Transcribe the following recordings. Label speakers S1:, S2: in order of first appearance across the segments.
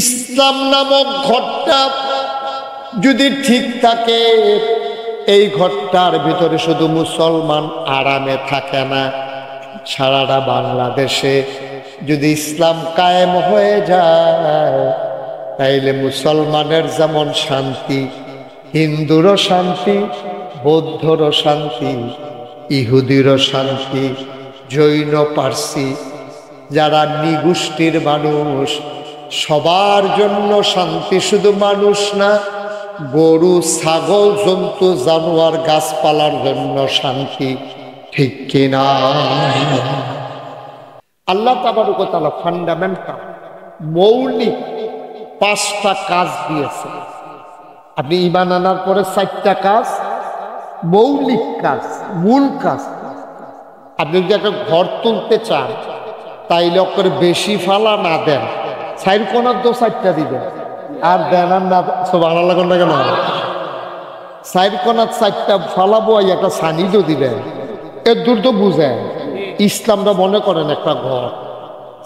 S1: ইসলাম নামক ঘরটা যদি ঠিক থাকে, এই ঘরটার ভিতরে শুধু মুসলমান আরামে থাকে না, সারাটা বাংলাদেশে যদি ইসলাম কায়েম হয়ে যায়, তাইলে মুসলমানের যেমন শান্তি, হিন্দুরও শান্তি, বৌদ্ধরও শান্তি, ইহুদিরও শান্তি, জৈন পার্সি যারা নিগোষ্ঠীর মানুষ সবার জন্য শান্তি। শুধু মানুষ না, গরু, ছাগল, জন্তু, জানোয়ার, গাছপালার জন্য শান্তি। ঠিক কিনা? আল্লাহ তাবারক ওয়া তাআলা ফান্ডামেন্টাল মৌলিক 5টা কাজ দিয়েছে। আপনি ঈমান আনার পরে 4টা কাজ, মৌলিক কাজ, মূল কাজ। আপনি যদি একটা ঘর তুলতে চান, তাইলে করে বেশি ফালা না দেন, 4 কোণার 4টা দিবেন, আর দেন আর না। সুবহানাল্লাহ কোনটা কেন? 4 কোণার 4টা ফালাবো, একটা সানিদও দিবেন। এর দূর তো বুঝেন ইসলামটা মনে করেন একটা ঘর,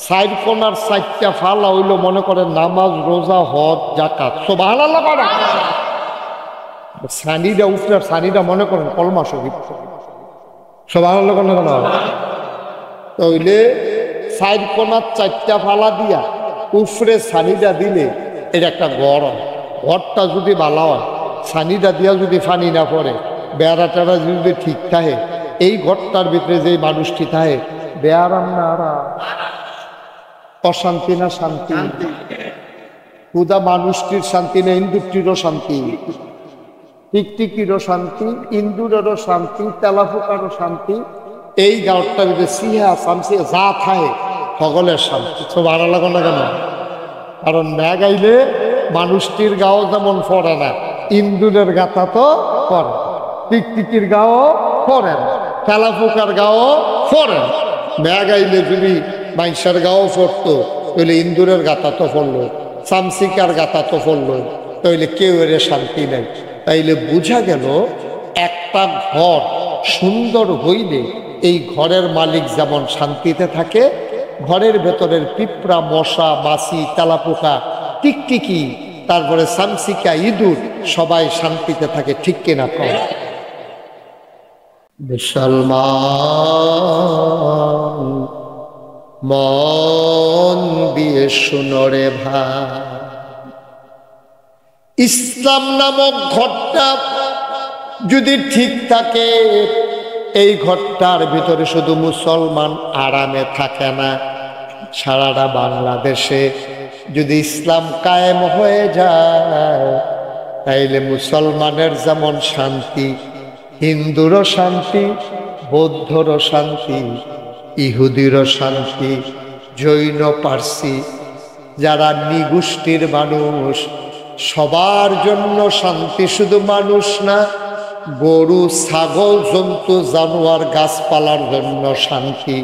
S1: 4 কোণার 4টা ফালা হইলো মনে করেন নামাজ, রোজা, হজ, যাকাত। সুবহানাল্লাহ বলা সানিটা উঠলে, সানিটা মনে করেন কলমা শরীফ। সুবহানাল্লাহ কেন? তাইলে 4 কোণার 4টা ফালা দিয়া উফরে সানিটা দিলে এটা একটা ঘর। ঘরটা যদি ভালো হয়, সানিটা দিয়া যদি পানি না পড়ে, বেড়া টেড়া যদি ঠিক থাকে, এই ঘরটার ভিতরে যে মানুষটি থাকে, বেয়ারাম না আরাম, অশান্তি না শান্তি? খুদা মানুষটির শান্তি না ইন্দুরটিরও শান্তি, টিকটিকিরও শান্তি, ইন্দুরেরও শান্তি, তেলাফোকারও শান্তি। এই ঘরটার ভিতরে সিহা শান্তি যা থাকে সকলের শান্তি। সব ভালো লাগো না কেন? কারণ না গাইলে মানুষটির গাও যেমন পড়ে না, ইন্দুরের গাতা তো পড়ে, টিকটিকির গাও পড়ে না, তেলাফোকার গাও পড়ে না। না গাইলে যদি মাইনসার গাও পড়তো, তাহলে ইন্দুরের গাতা তো পড়লো, চামচিকার গাতা তো পড়লো, তাইলে কেউ এর শান্তি নেই। তাইলে বোঝা গেল একটা ঘর সুন্দর হইলে এই ঘরের মালিক যেমন শান্তিতে থাকে, ঘরের ভেতরের পিঁপড়া, মশা, মাছি, তেলাপোকা, টিকটিকি, তারপরে চামচিকা, ইঁদুর সবাই শান্তিতে থাকে। ঠিক কিনা কম? মুসলমান মন দিয়ে শুনরে ভাই, ইসলাম নামক ঘরটা যদি ঠিক থাকে, এই ঘরটার ভিতরে শুধু মুসলমান আরামে থাকে না, সারাটা বাংলাদেশে যদি ইসলাম কায়েম হয়ে যায়, তাইলে মুসলমানের যেমন শান্তি, হিন্দুরও শান্তি, বৌদ্ধরও শান্তি, ইহুদিরও শান্তি, জৈন পার্সি যারা নিগোষ্ঠীর মানুষ সবার জন্য শান্তি। শুধু মানুষ না, গরু, ছাগল, জন্তু, জানোয়ার, গাছপালার জন্য শান্তি।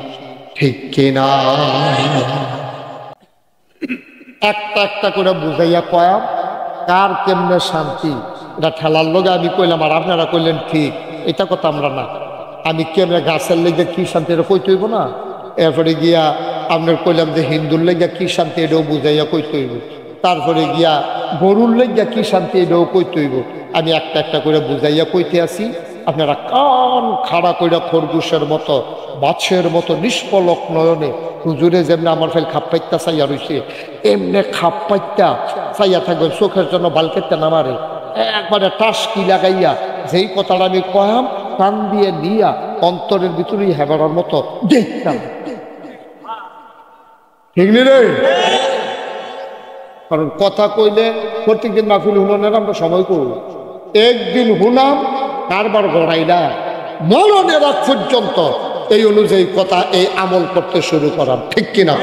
S1: ঠিক কিনা? একটা একটা করে বুঝাইয়া কয়া কার কেমনে শান্তি, এটা ঠেলার লোক আমি কইলাম আর আপনারা কইলেন ঠিক, এটা কথা আমরা না। আমি কেমনে গাছের লেগে কি শান্তি এটা কইতে হইব না? এরপরে গিয়া আপনার কইলাম যে হিন্দুর লেগে কি শান্তি এটাও বুঝাইয়া কইতে হইব, তারপরে গিয়া গরুর লেগে কি শান্তি এটাও কইতে হইব। আমি একটা একটা করে বুঝাইয়া কইতে আসি, আপনারা কান খাড়া কইরা খরগোশের মতো, মাছের মতো নিষ্পলক নয়নে হুজুরে যেমনি আমার ফেল খাপ পাইতা চাইয়া রইছে, এমনি খাপ পাইতা চাইয়া থাকবেন, চোখের জন্য বালকেরটা নামারে একবারে টাসকি লাগাইয়া যেই কথাটা আমি কহাম কান দিয়ে নিয়া অন্তরের ভিতরেই হেবারার মতো দেখতাম। ঠিক নি রে? কারণ কথা কইলে প্রত্যেকদিন মাহফিল হুনানের আমরা সময় করব, একদিন হুনাম কারবার গড়াইলা মরণের আগ পর্যন্ত এই অনুযায়ী কথা, এই আমল করতে শুরু করার। ঠিক কিনা?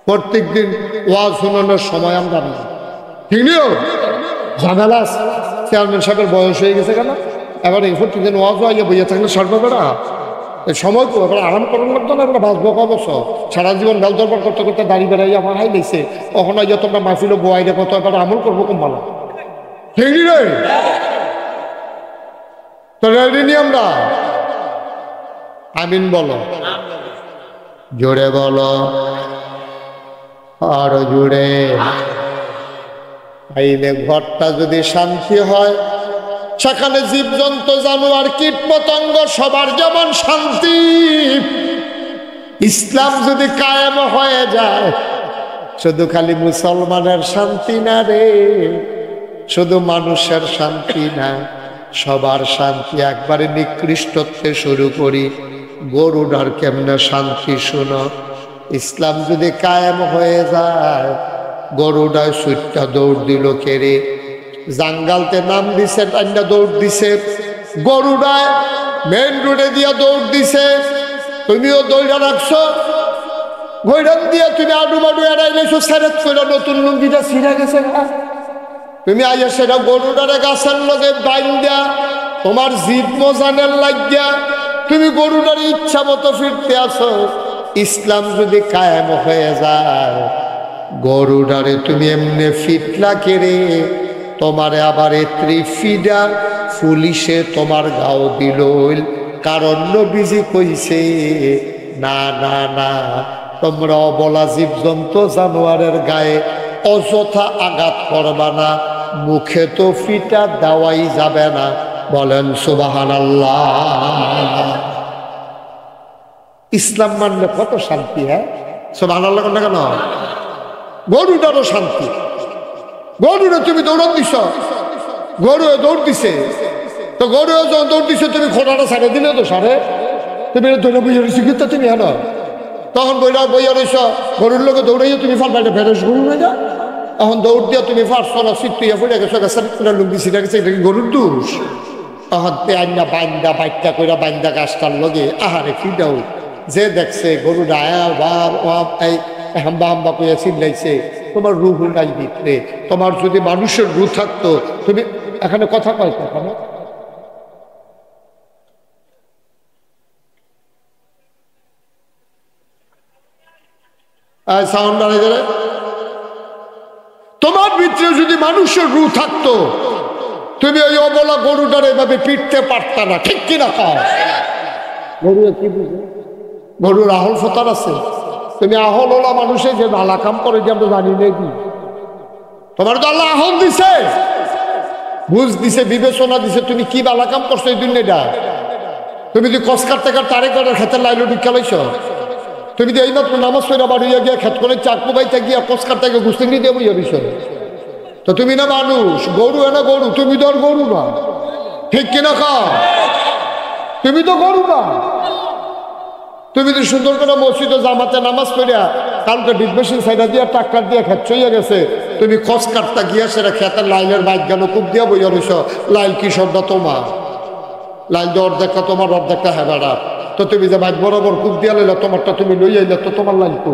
S1: প্রত্যেকদিন ওয়াজ শুনানোর সময় আমরা না। ঠিক নিও ঝামেলা। চেয়ারম্যান সাহেবের বয়স হয়ে গেছে কেন, এবার এই প্রত্যেকদিন ওয়াজ আইয়া বইয়া থাকলে সর্ববেড়া সময় তো এবার আরাম করার লাগতো না। এবার বাঁচবো কবছর, সারা জীবন বেল দরবার করতে করতে দাড়ি বেড়াই আমার হাই লেগছে, কখন আইয়া তোমরা মাহফিল বয়াইলে কত এবার আমল করবো কম ভালো। ঠিক নি রে? তো রেডি নি আমরা? আমিন বলো, জোরে বলো। আর জুড়ে আইলে ঘরটা যদি শান্তি হয়, সেখানে জীবজন্তু জানোয়ার কীট পতঙ্গ সবার যেমন শান্তি। ইসলাম যদি কায়েম হয়ে যায়, শুধু খালি মুসলমানের শান্তি না রে, শুধু মানুষের শান্তি না, সবার শান্তি। একবারে নিকৃষ্টত্বে শুরু করি, গরুটার কেমনে শান্তি শুনো। ইসলাম যদি কায়েম হয়ে যায়, গরুটায় সুইটটা দৌড় দিল কেড়ে, জাঙ্গালতে নাম দিছে, টান্ডা দৌড় দিছে, গরুটায় মেন রোডে দিয়া দৌড় দিছে, তুমিও দৌড়া রাখছো, গৈরান দিয়া তুমি আডু বাডু এড়াইলেছো, সেরেত করে নতুন লুঙ্গিটা ছিঁড়ে গেছে না, তুমি আইয়া সেটা গরুটারে গাছের লগে বাইন্দা তোমার জিদ মজানের লাগিয়া তুমি গরুটার ইচ্ছা মতো ফিরতে আসো। ইসলাম যদি কায়েম হয়ে যায়, গরুটারে তুমি এমনি ফিটলা কেড়ে তোমারে আবার ত্রিফিডা পুলিশে তোমার গাও দিল। কারণ নবীজি কইছে, না না না, তোমরা অবলা জীবজন্তু জানোয়ারের গায়ে অযথা আঘাত করবা না, মুখে তো ফিটা দেওয়াই যাবে না। বলেন সুবহানাল্লাহ। ইসলাম মানলে কত শান্তি। হ্যাঁ সুবহানাল্লাহ না কেন? গরুটারও শান্তি। গরুরে তুমি দৌড়ান দিছ, গরু দৌড় দিছে, তো গরু যখন দৌড় দিছে তুমি খোঁড়াটা সারে দিলে তো সারে, তুমি দৌড়ে বইয়া রয়েছি কিন্তু তুমি হেন, তখন বইরা বইয়া রয়েছ, গরুর লোকে দৌড়াইয়া তুমি ফালপাইটা ফেরস গরু হয়ে যা, এখন দৌড় দিয়া তুমি ফার্স্ট সিটুইয়া পড়ে গেছো, লুঙ্গি ছিঁড়ে গেছে, এটা কি গরুর দোষ? তখন আইনা বাইন্দা বাইটা কইরা বাইন্দা গাছটার লগে আহারে ফিডাও, যে দেখছে গরুটা হাম্বা হাম্বা কইয়া চিল্লাইছে, তোমার রুহ নাই ভিতরে। তোমার যদি মানুষের রুহ থাকতো, তুমি এখানে কথা কয় কখন সাউন্ড, তোমার ভিতরে যদি মানুষের রুহ থাকতো, তুমি ওই অবলা গরুটার এভাবে পিটতে পারতা না, ঠিক কিনা? খাও গরু কি বুঝে? গরুর আহল ফতার আছে। তুমি আহল ওলা মানুষের যে ভালা কাম করে যে আমরা জানি নাকি? তোমার তো আল্লাহ আহল দিছে, বুঝ দিছে, বিবেচনা দিছে, তুমি কি ভালা কাম করছো এই দুনিয়াটা? তুমি যদি কসকার টাকার তারে করে খেতের লাইলো ঢুকা লাইছ, তুমি তো এইমাত্র নামাজ পড়া বাড়িয়া গিয়া খেত করে চাকু বাইতে গিয়া কসকার টাকা গুস্তি নিয়ে দেবো বিষয়, তো তুমি না মানুষ, গরু না গরু, তুমি তো আর গরু না, ঠিক কিনা? খাও তুমি তো গরু না। তুমি তো সুন্দর করে মসজিদে জামাতে নামাজ পড়িয়া কালকে ডিসমেশিন সাইডা দিয়া ট্রাক্টর দিয়া খেত চইয়া গেছে, তুমি খস কাটতা গিয়া সেটা খেতের লাইলের বাইক গেল কূপ দিয়া বইয়া রইছ, লাইল কি সর্দা তোমার, লাইল দিয়ে অর্ধেকটা তোমার অর্ধেকটা হেবাড়া, তো তুমি যে বাইক বরাবর কূপ দিয়া লাইলা তোমারটা তুমি লই আইলে, তো তোমার লাইল তো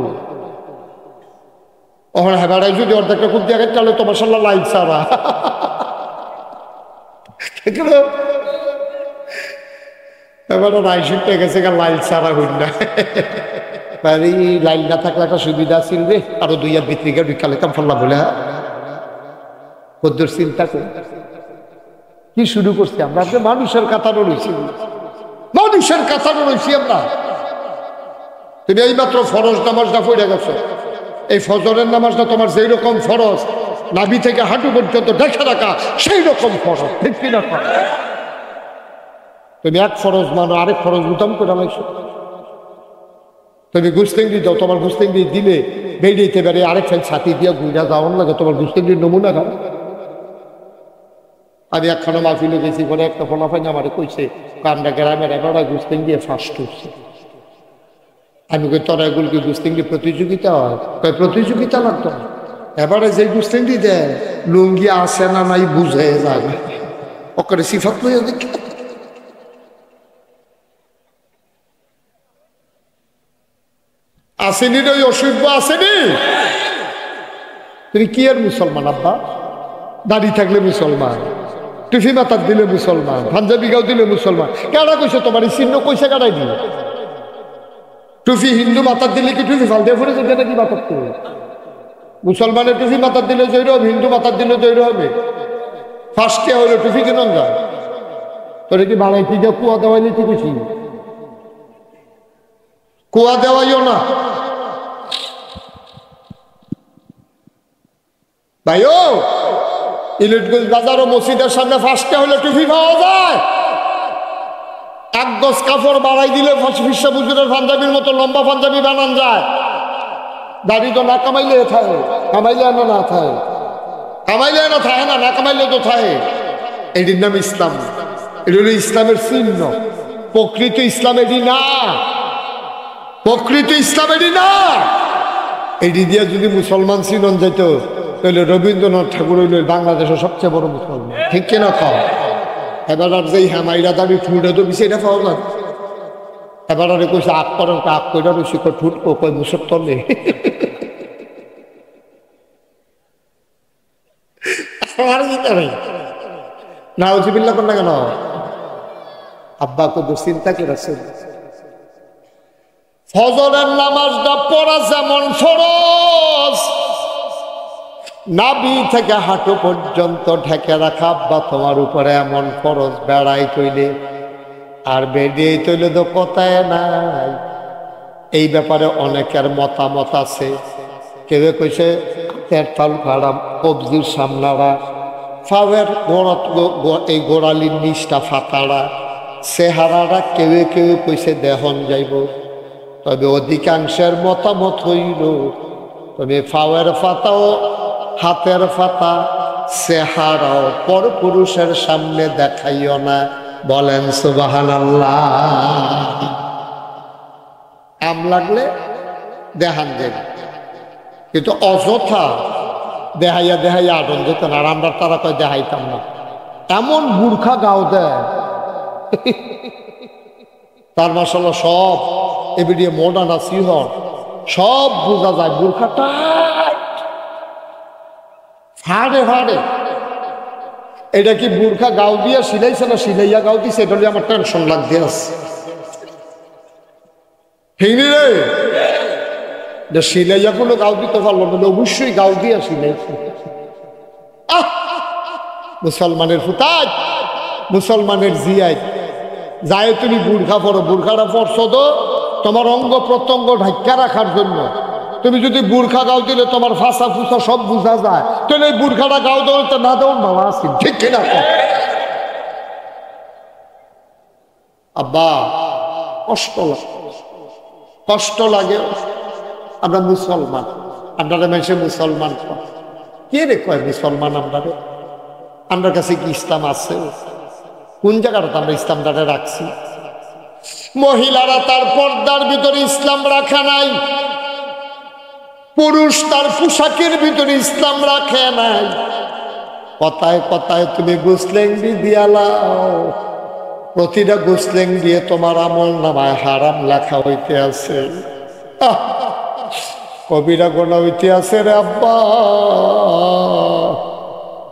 S1: ওখানে হেবাড়ায় যদি অর্ধেকটা কূপ দিয়া গেছে, তাহলে তোমার সাল্লাহ লাইল ছাড়া। এবার রাইসুটে গেছে লাইল ছাড়া হইল না, লাইল না থাকলে একটা সুবিধা ছিল রে, আরো দুই আর ভিতরিকে ঢুকালে কাম ফল্লা বলে। হ্যাঁ কদ্দুর চিন্তা করি কি শুরু করছি আমরা, মানুষের কাতারও রয়েছি, মানুষের কাতারও রয়েছি আমরা। তুমি এইমাত্র ফরজ নামাজটা পড়ে গেছো, এই ফজরের নামাজটা তোমার যেই রকম ফরজ, নাভি থেকে হাঁটু পর্যন্ত দেখে রাখা সেই রকম ফরজ, ঠিক কিনা? তুমি এক ফরজ মানো, আরেক ফরজ বুতাম করে লাইছো। তুমি গুস্তেঙ্গি দাও, তোমার গুস্তেঙ্গি দিলে বেরিয়েতে পারে আরেক ফাইল ছাতি দিয়া গুইরা যাওয়ার লাগে, তোমার গুস্তেঙ্গির নমুনা খাও। আমি একখানা মাহফিলে গেছি, পরে একটা ফলাফাই আমারে কইছে, আমরা গ্রামের এবারে গুস্তেঙ্গি ফার্স্ট হচ্ছে। আমি কই তোরা এগুলো কি গুস্তেঙ্গি প্রতিযোগিতা হয়? প্রতিযোগিতা লাগতো না, এবারে যে গুস্তেঙ্গি দেয় লুঙ্গি আসে না নাই বুঝে যায় না, ওকে সিফাত লইয়া দেখি। আসেনি রে, ওই অসভ্য আসেনি। তুমি কি আর মুসলমান আব্বা? দাড়ি থাকলে মুসলমান, টুফি মাথার দিলে মুসলমান, পাঞ্জাবি গাও দিলে মুসলমান। কেডা কইছে তোমার এই চিহ্ন কইছে কাটাই দিল? টুফি হিন্দু মাথার দিলে কি টুফি ফাল দিয়ে ফুটে যেতে নাকি মাথার তো? মুসলমানের টুফি মাথার দিলে জৈর হবে, হিন্দু মাথার দিলে জৈর হবে। ফার্স্টে হইলো টুফি কেন যা তোরে কি বাড়াই কি যা কুয়া দেওয়াইলে কি খুশি? কুয়া দেওয়াইও না, ভাইও ইলিটগঞ্জ বাজার ও মসজিদের সামনে ফাঁসতে হলে টুপি পাওয়া যায়, এক গজ কাপড় বাড়াই দিলে বিশ্বভূষণের পাঞ্জাবির মতো লম্বা পাঞ্জাবি বানান যায়। দাড়ি তো না কামাইলে থাকে, কামাইলে না থাকে, কামাইলে না থাকে না, না কামাইলে তো থাকে। এটির নাম ইসলাম, এটি হলো ইসলামের চিহ্ন। প্রকৃত ইসলাম এটি না, প্রকৃত ইসলাম এটি না। এটি দিয়ে যদি মুসলমান চিনন যেত তাহলে রবীন্দ্রনাথ ঠাকুর হইল বাংলাদেশের সবচেয়ে বড় মুসলমান, ঠিক কিনা কম? এবার আর যেই হামাইরা দাবি ঠুঁটে তো বেশি এটা পাওয়া যায়। এবার আরে কইছে আগ করেন আগ কইরা রসি ঠুট কই মুসর তলে না উজিবিল্লা কর না কেন? আব্বা কত চিন্তা করেছেন। ফজরের নামাজটা পড়া যেমন ফরজ, নাভি থেকে হাঁটু পর্যন্ত ঢেকে রাখা আব্বা তোমার উপরে এমন ফরজ। বেড়াই তৈলে আর বেরিয়ে তৈলে তো কথায় নাই। এই ব্যাপারে অনেকের মতামত আছে। কেউ কইছে হাতের তাল ফাড়া, কবজির সামনারা, ফাওয়ের এই গোড়ালির নিচটা ফাতাড়া, চেহারাটা কেউ কেউ কইছে দেহন যাইব। তবে অধিকাংশের মতামত হইল তবে ফাওয়ের ফাতাও হাতের ফাতা চেহারাও পর পুরুষের সামনে দেখাইও না। বলেন সুবহানাল্লাহ। আম লাগলে দেখান যাবে, কিন্তু অযথা দেখাইয়া দেখাইয়া আটন যেত না। আর আমরা তারা কয় দেখাইতাম না। এমন বুর্খা গাও দেয় তার মাশাআল্লাহ সব এবিডিয়ে মডার্ন আছে, সব বোঝা যায়। বুর্খাটা ফাড়ে ফাড়ে। এটা কি বুর্খা গাও দিয়া সিলাইছে না সিলাইয়া গাও দিছে? এটা আমার টেনশন লাগতে আছে। রে সিলাইয়া কোনো গাও দিতে পারলো না, অবশ্যই গাও দিয়া সিলাইছে। মুসলমানের ফুতাজ, মুসলমানের জিয়াই যায়। তুমি বুর্খা পরো, বুর্খাটা পরছো তো তোমার অঙ্গ প্রত্যঙ্গ ঢাক্কা রাখার জন্য। তুমি যদি বুর্খা গাও দিলে তোমার ফাঁসা ফুসা সব বোঝা যায়, তাহলে এই বুর্খাটা গাও দেওয়া না দেওয়ার ভালো আছে, ঠিক কিনা? আব্বা কষ্ট লাগে, কষ্ট লাগে। আমরা মুসলমান, আপনারা মানুষে মুসলমান কে রে কয় মুসলমান? আমরা কাছে কি ইসলাম আছে? কোন জায়গাটা আমরা ইসলামটারে রাখছি? মহিলারা তার পর্দার ভিতরে ইসলাম রাখা নাই, পুরুষ তার পোশাকের ভিতরে ইসলাম রাখে নাই। কথায় কথায় তুমি গুসলেঙ্গি দিয়ালাও, প্রতিটা গুসলেং দিয়ে তোমার আমল নামায় হারাম লেখা হইতে আছে, কবিরা গোনা হইতে আছে রে আব্বা।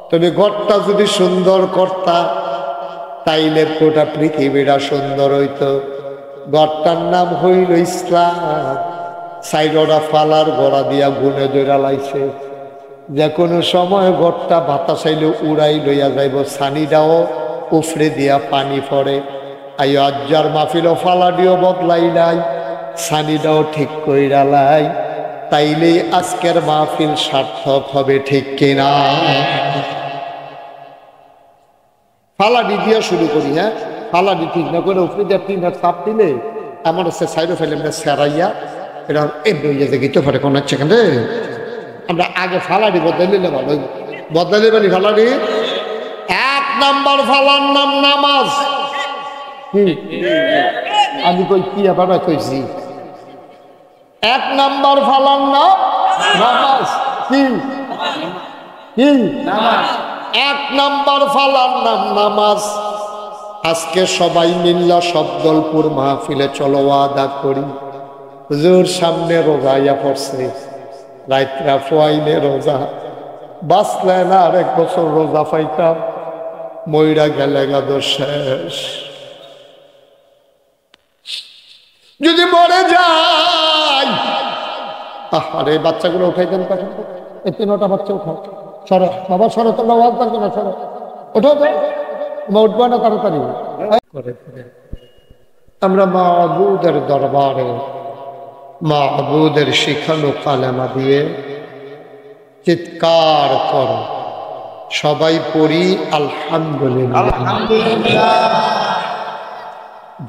S1: তুমি ঘরটা যদি সুন্দর করতা তাইলে গোটা পৃথিবীটা সুন্দর হইতো। ঘরটার নাম হইল ইসলাম। সাইডরা ফালার গোড়া দিয়া গুনে জোড়া লাইছে, যে কোনো সময় ঘরটা বাতাসাইলে উড়াই লইয়া যাইব। সানিটাও উফরে দিয়া পানি পড়ে। আইও আজ্জার মাহফিলও ফালাডিও বদলাইলাই, সানিটাও ঠিক কইরালাই, তাইলেই আজকের মাহফিল সার্থক হবে, ঠিক কিনা? ফালাডি দিয়া শুরু করি। হ্যাঁ, ফালাডি ঠিক না করে উফরে দিয়া তিন হাত চাপ দিলে আমার হচ্ছে সাইডে ফেলে সেরাইয়া এটা এমনি হইয়া যায়। গীত ফাটে কোন হচ্ছে কেন? আমরা আগে ফালাডি বদলাইলে ভালো, বদলাইলে বানি ফালাডি। এক নাম্বার ফালার নাম নামাজ। আমি কই কি আবার কইছি? এক নাম্বার ফালার নাম নামাজ। কি কি নামাজ? এক নাম্বার ফালার নাম নামাজ। আজকে সবাই মিল্লা শব্দলপুর মাহফিলে চলো আদা করি। হুজুর সামনে রোজা ইয়া পড়ছে, রাইতরা ফোয়াইলে রোজা বাঁচলেন আর এক বছর রোজা পাইতাম, মইরা গেলে গাদো শেষ। যদি মরে যাই, আরে বাচ্চাগুলো উঠাই দেন পাঠান, এই তিনটা বাচ্চা উঠাও। সরো বাবা, সরো, তোমরা ওয়াজ থাকবে না, সরো, ওঠো তো, উঠবো না তাড়াতাড়ি করে। আমরা মাবুদের দরবারে মাবুদের শিখানো কালেমা দিয়ে চিৎকার করো। সবাই পড়ি আলহামদুলিল্লাহ।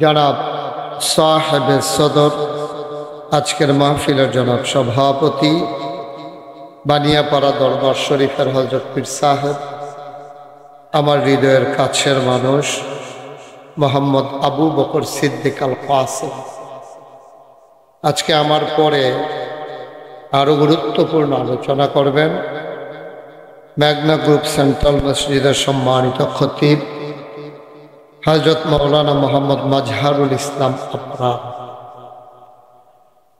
S1: জনাব সাহেবে সদর, আজকের মাহফিলের জনাব সভাপতি, বানিয়াপাড়া দরবার শরীফের হযরত পীর সাহেব, আমার হৃদয়ের কাছের মানুষ মোহাম্মদ আবু বকর সিদ্দিক আল কাসেম, আজকে আমার পরে আরো গুরুত্বপূর্ণ আলোচনা করবেন মেঘনা গ্রুপ সেন্ট্রাল মসজিদের সম্মানিত খতিব হযরত মাওলানা মোহাম্মদ মাজহারুল ইসলাম আবরার,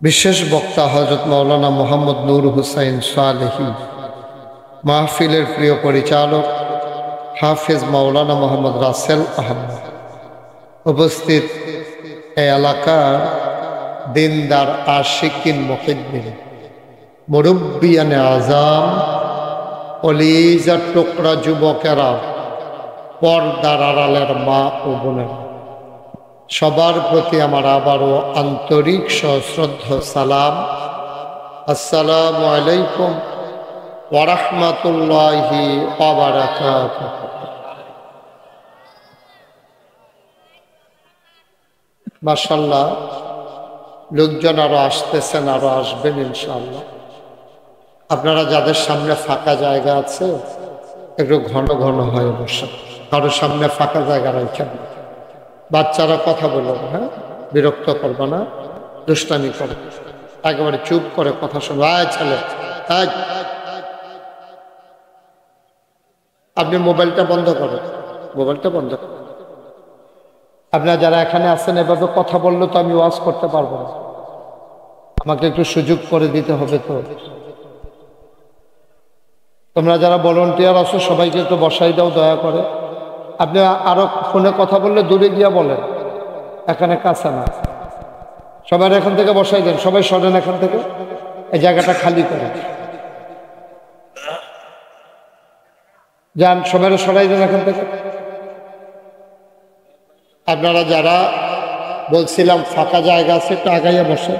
S1: বিশেষ বক্তা হযরত মাওলানা মোহাম্মদ নূর হুসাইন সালেহী, মাহফিলের প্রিয় পরিচালক হাফেজ মাওলানা মোহাম্মদ রাসেল আহমদ, উপস্থিত এই এলাকার দিনদার আশিকিন মুহিব্বিন, মুরব্বিয়ানে আজম, কলিজার টুকরা যুবকেরা, পর্দার আড়ালের মা ও বোনেরা, সবার প্রতি আমার আবারও আন্তরিক সশ্রদ্ধ সালাম। আসসালামু আলাইকুম ওয়া রাহমাতুল্লাহি ওয়া বারাকাতুহু। মাশাআল্লাহ, লোকজন আরো আসতেছেন, আরো আসবেন ইনশাআল্লাহ। আপনারা যাদের সামনে ফাঁকা জায়গা আছে একটু ঘন ঘন হয়ে বসেন, কারো সামনে ফাঁকা জায়গা রাখেন। বাচ্চারা কথা বলবে, হ্যাঁ, বিরক্ত করবে না, দুষ্টামি করবে, একেবারে চুপ করে কথা শুনবে। আয় ছেলে, আয়, আপনি মোবাইলটা বন্ধ করেন, মোবাইলটা বন্ধ করেন। আপনারা যারা এখানে আছেন এভাবে কথা বললে তো আমি ওয়াজ করতে পারবো না, আমাকে একটু সুযোগ করে দিতে হবে। তো তোমরা যারা ভলান্টিয়ার আছো সবাইকে একটু বসাই দাও দয়া করে। আপনি আরো ফোনে কথা বললে দূরে গিয়া বলেন, এখানে কাছে না। সবাই এখান থেকে বসাই দেন, সবাই সরেন এখান থেকে, এই জায়গাটা খালি করেন। যান, সবাই সরাই দেন এখান থেকে। আপনারা যারা বলছিলাম ফাঁকা জায়গা আছে একটু আগাইয়া বসে,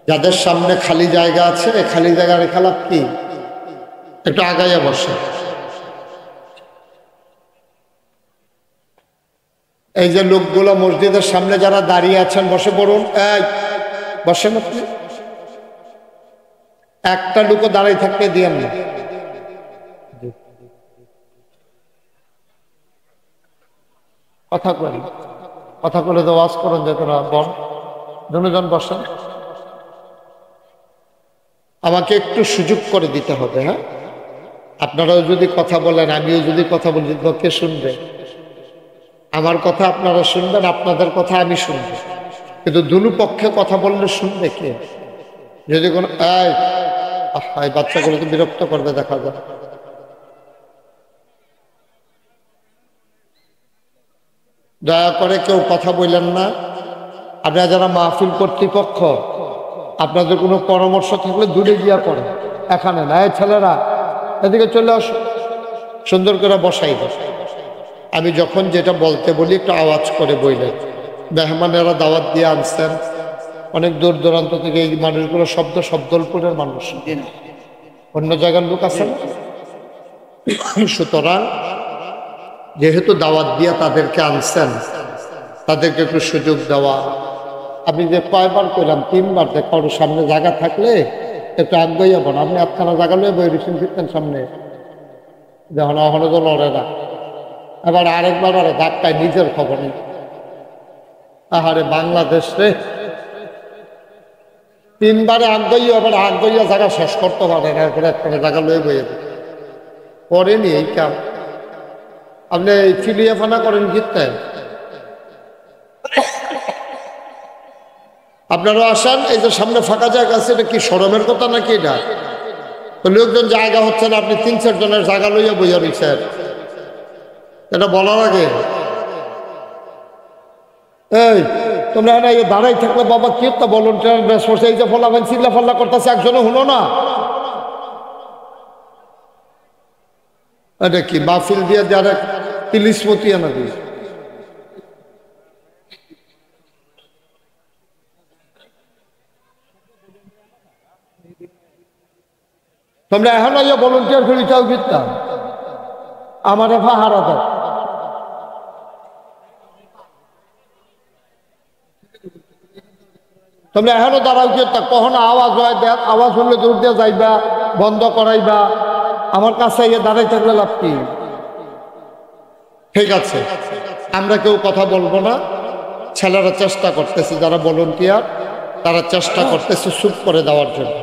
S1: যাদের সামনে খালি জায়গা আছে খালি জায়গা রেখা লাভ কি, একটু আগাইয়া বসে। এই যে লোকগুলো মসজিদের সামনে যারা দাঁড়িয়ে আছেন বসে পড়ুন, এই বসেন আপনি। একটা লোকও দাঁড়িয়ে থাকতে দিয়েন না। কথা করেন, কথা বলে তো ওয়াজ করেন যে তোরা বল, দুজন বসেন। আমাকে একটু সুযোগ করে দিতে হবে, হ্যাঁ। আপনারাও যদি কথা বলেন, আমিও যদি কথা বলি, কে শুনবে? আমার কথা আপনারা শুনবেন, আপনাদের কথা আমি শুনবো, কিন্তু দুনু পক্ষে কথা বললে শুনবে কে? যদি কোনো এই বাচ্চাগুলো তো বিরক্ত করবে, দেখা যায়। দয়া করে কেউ কথা বললেন না। আপনারা যারা মাহফিল কর্তৃপক্ষ, আপনাদের কোনো পরামর্শ থাকলে দূরে গিয়া করেন, এখানে না। এই ছেলেরা এদিকে চলে আসো, সুন্দর করে বসাই দেয়। আমি যখন যেটা বলতে বলি একটু আওয়াজ করে বললেন। মেহমানেরা দাওয়াত দিয়ে আনছেন অনেক দূর দূরান্ত থেকে, এই মানুষগুলো শব্দলপুরের মানুষ, অন্য জায়গার লোক আছেন। সুতরাং যেহেতু দাওয়াত দিয়ে তাদেরকে আনছেন, তাদেরকে একটু সুযোগ দেওয়া। আমি যে কয়বার কইলাম, 3বার, যে কারোর সামনে জায়গা থাকলে একটু আগ্রহী হবেন। আপনি একখানা জায়গা লয়ে বই রিসেন ফিরতেন সামনে, যখন অহনো তো লড়ে না। এবার আরেকবার আরে ধাক্কায় নিজের খবর নেই। আহারে বাংলাদেশ রে, 3বারে আগ্রহী, এবার আগ্রহী জায়গা শেষ করতে পারে না, এরপরে একটা জায়গা লয়ে বইয়ে করেনি এই কাম। আপনি চিড়িয়াখানা করেন জিততে, আপনারা আসেন। এই যে সামনে ফাঁকা জায়গা আছে, এটা কি শরমের কথা নাকি? এটা তো লোকজন জায়গা হচ্ছে না, আপনি 3-4 জনের জায়গা লইয়া বইয়া রয়েছেন, এটা বলার আগে এই তোমরা না দাঁড়াই থাকলে বাবা কি একটা ভলান্টিয়ার বেশ করছে, এই যে ফলাফল চিল্লা ফাল্লা করতেছে, একজনও হলো না। এটা কি মাহফিল দিয়ে যারা তিলিশমতি আনা দিয়ে তোমরা এখন ভলেন্টিয়ার করিটাও কিনতাম আমার হারা দেয়। তোমরা এখনো দাঁড়াও কি কখনো আওয়াজ হয়, আওয়াজ হলে দূর দিয়ে যাইবা, বন্ধ করাইবা, আমার কাছে দাঁড়াই থাকলে লাভ কি? ঠিক আছে, আমরা কেউ কথা বলবো না। ছেলেরা চেষ্টা করতেছে, যারা ভলেন্টিয়ার তারা চেষ্টা করতেছে চুপ করে দেওয়ার জন্য।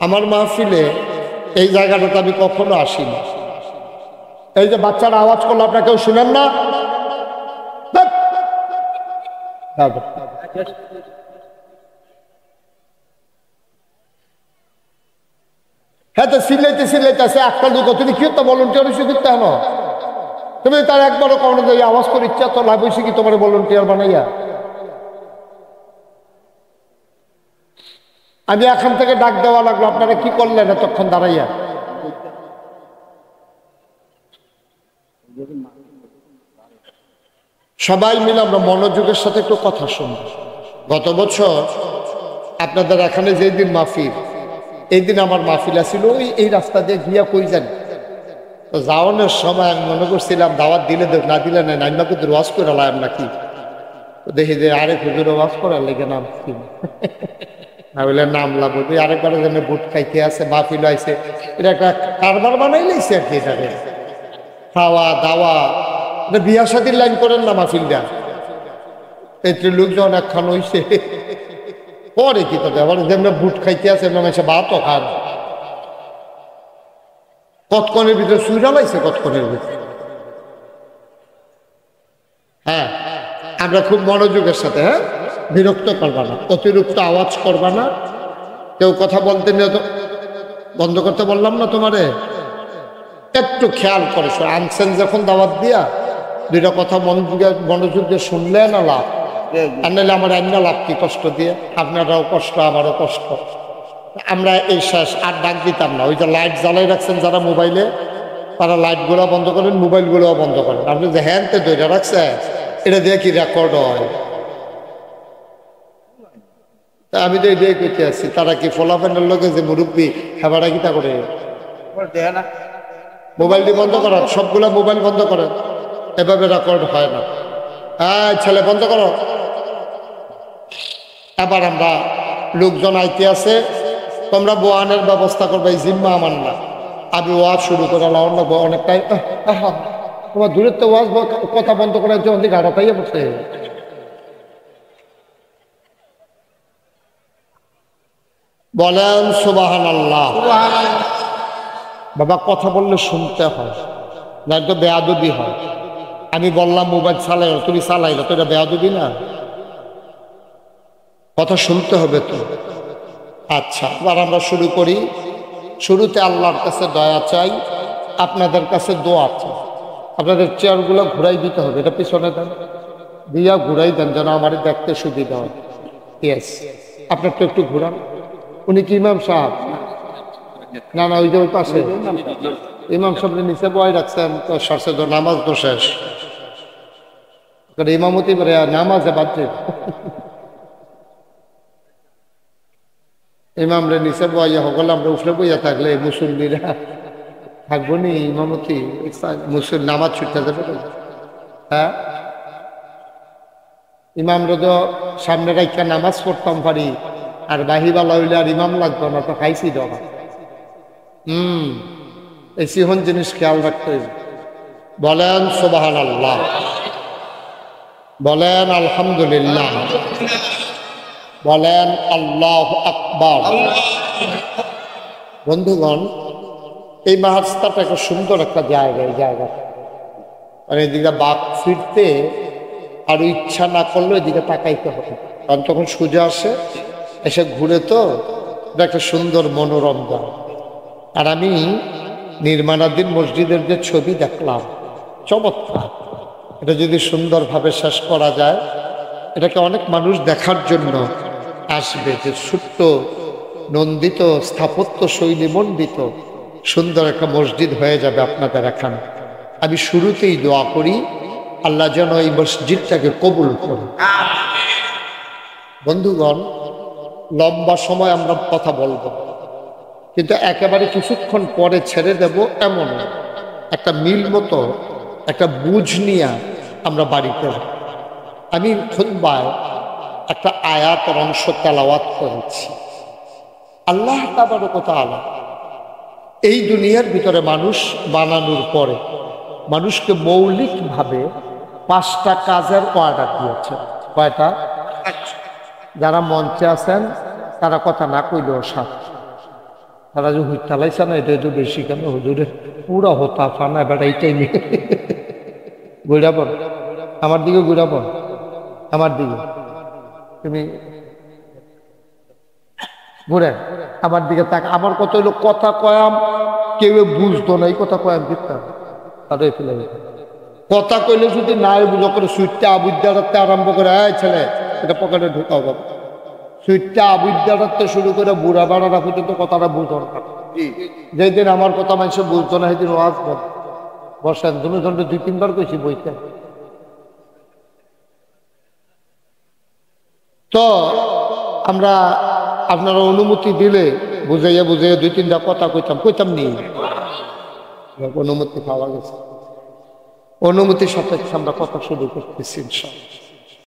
S1: আমার মাহফিলে এই জায়গাটাতে আমি কখনো আসিনি। এই যে বাচ্চারা আওয়াজ করলো, আপনারা কেউ শুনেন না? হ্যাঁ, তো সিলাইতে একটা দুটো তুমি কি তো ভলেন্টিয়ার হিসেবে করতে হলো? তুমি তার একবারও কোনো যে আওয়াজ করে ইচ্ছা তো লাভ হয়েছে কি তোমার ভলেন্টিয়ার বানাইয়া? আমি এখান থেকে ডাক দেওয়া লাগলো, আপনারা কি করলেন এতক্ষণ দাঁড়াইয়া? সবাই মিলে আমরা মনোযোগের সাথে একটু কথা শুনব। গত বছর আপনাদের এখানে যেই দিন মাহফিল, এই দিন আমার মাহফিল আছিল এই রাস্তা দিয়ে গিয়া কই যান। তো যাওয়ানোর সময় আমি মনে করছিলাম দাওয়াত দিলে দেখ, না দিলে নাই, নাইমা কিন্তু ওয়াজ করে লাম নাকি। তো দেখি যে আরেক হুজুরে ওয়াজ করার লেগে নাম কি বলে নামলা বলবি, আরেকবারে যেন বুট খাইতে আছে, মাহফিল আইছে, এটা একটা কারবার বানাই লাইছে আর কি। এটাকে খাওয়া দাওয়া, এটা বিয়া শাদির লাইন করেন না মাহফিলটা। এতে লোকজন একখান হইছে পরে কি তবে আবার যেমন বুট খাইতে আছে এমন এসে ভাতও খান। কতক্ষণের ভিতরে সুইরা লাইছে, কতক্ষণের ভিতরে। হ্যাঁ, আমরা খুব মনোযোগের সাথে, হ্যাঁ, বিরক্ত করবা না, অতিরিক্ত আওয়াজ করবা না। কেউ কথা বলতে নিয়ে তো বন্ধ করতে বললাম না তোমারে, একটু খেয়াল করে আনছেন যখন দাওয়াত দিয়া দুইটা কথা মনোযোগ দিয়ে শুনলে না লাভ, আর নাহলে আমার অন্য লাভ কি কষ্ট দিয়ে? আপনারাও কষ্ট, আমারও কষ্ট। আমরা এই শেষ আর ডাক দিতাম না। ওই যে লাইট জ্বালাই রাখছেন যারা মোবাইলে, তারা লাইটগুলো বন্ধ করেন, মোবাইলগুলো বন্ধ করেন। আপনি যে হ্যান্ডতে দইটা রাখছে, এটা দিয়ে কি রেকর্ড হয়? আমি তো এটাই করতে আসছি, তারা কি ফলাফেনের লোকে যে মুরব্বী হেবাটা কিতা করে মোবাইলটি বন্ধ করেন, সবগুলা মোবাইল বন্ধ করেন, এভাবে রেকর্ড হয় না। হ্যাঁ ছেলে বন্ধ করো। এবার আমরা লোকজন আইতে আছে, তোমরা বোয়ানের ব্যবস্থা করবে, এই জিম্মা আমার না। আমি ওয়াজ শুরু করে অনেকটাই তোমার দূরের তো ওয়াজ কথা বন্ধ করে গাড়া পাইয়া বসে। বলেন সুবহানাল্লাহ। বাবা কথা বললে শুনতে হয়, না তো বেয়াদবি হয়। আমি বললাম মোবাইল চালাই, তুমি চালাইলো তো, এটা বেয়াদবি না? কথা শুনতে হবে তো। আচ্ছা, এবার আমরা শুরু করি। শুরুতে আল্লাহর কাছে দয়া চাই, আপনাদের কাছে দোয়া চাই। আপনাদের চেয়ারগুলো ঘুরাই দিতে হবে, এটা পিছনে দেন, দিয়া ঘুরাই দেন যেন আমার দেখতে সুবিধা হয়। ইয়েস, আপনার তো একটু ঘুরান। উনি কি ইমাম সাহেব? না না, ওই যে ওই পাশে ইমাম সাহেবের নিচে বয় রাখছেন তো, সরষে তো নামাজ তো শেষ, ইমামতি নামাজে বাদ ইমামরে নিচে বইয়া সকল আমরা উঠলে বইয়া থাকলে মুসল্লিরা থাকবো নি, ইমামতি নামাজ ছুটতে যাবে। হ্যাঁ, ইমামরা তো সামনে রাখা নামাজ পড়তাম পারি, আর বাহিবালা হইলে আর ইমাম লাগতো না, তো খাইছি দেওয়া। এই সিহন জিনিস খেয়াল রাখতে হবে। বলেন সুবহানাল্লাহ, বলেন আলহামদুলিল্লাহ, বলেন আল্লাহু আকবার। বন্ধুগণ, এই মাহাস্তাটা একটা সুন্দর একটা জায়গা। এই জায়গাটা মানে এদিকে বাঘ ফিরতে আর ইচ্ছা না করলে এদিকে তাকাইতে হবে, কারণ তখন সূর্য আসে, এসে ঘুরে, তো এটা একটা সুন্দর মনোরঞ্জন। আর আমি নির্মাণাধীন মসজিদের যে ছবি দেখলাম, চমৎকার। এটা যদি সুন্দরভাবে শেষ করা যায়, এটাকে অনেক মানুষ দেখার জন্য আসবে, যে ছোট্ট নন্দিত স্থাপত্য শৈলী মণ্ডিত সুন্দর একটা মসজিদ হয়ে যাবে আপনাদের এখানে। আমি শুরুতেই দোয়া করি আল্লাহ যেন এই মসজিদটাকে কবুল করে। বন্ধুগণ, লম্বা সময় আমরা কথা বলবো, কিন্তু একেবারে কিছুক্ষণ পরে ছেড়ে দেব এমন একটা মিল মতো একটা বুঝ নিয়ে আমরা বাড়িতে যাব। আমি খুতবায় একটা আয়াতের অংশ তেলাওয়াত করেছি। আল্লাহ তাবারক ওয়া তাআলা এই দুনিয়ার ভিতরে মানুষ বানানোর পরে মানুষকে মৌলিকভাবে 5টা কাজের অর্ডার দিয়েছে। কয়টা? যারা মঞ্চে আছেন তারা কথা না কইলেও সাথে, তারা যে হুইট চালাইছে না, এটা একটু বেশি কেন হুজুরে পুরা হতা ফানা বেড়া এইটাই নিয়ে ঘুরা পড়, আমার দিকে ঘুরা পড়, আমার দিকে তুমি ঘুরে আমার দিকে তাক। আমার কত হইলো কথা কয়াম, কেউ বুঝতো না এই কথা কয়াম কিতাম তাদের ফেলে কথা কইলে যদি নাই বুঝো করে সুইটটা আবুদ্দা রাখতে আরম্ভ করে, ছেলে এটা পকেটে ঢুকাও বাবা, সুইটটা আবুদ্দা রাখতে শুরু করে বুড়া বাড়ারা পর্যন্ত কথাটা বুঝো না। যেদিন আমার কথা মানুষ বুঝতো না সেদিন ওয়াজ বসেন, তুমি ধরো 2-3 বার কইছি বইতে। তো আমরা আপনারা অনুমতি দিলে বুঝাইয়া 2-3টা কথা কইতাম নি, অনুমতি পাওয়া গেছে, অনুমতির সাথে আমরা কথা শুরু করতেছি ইনশাআল্লাহ।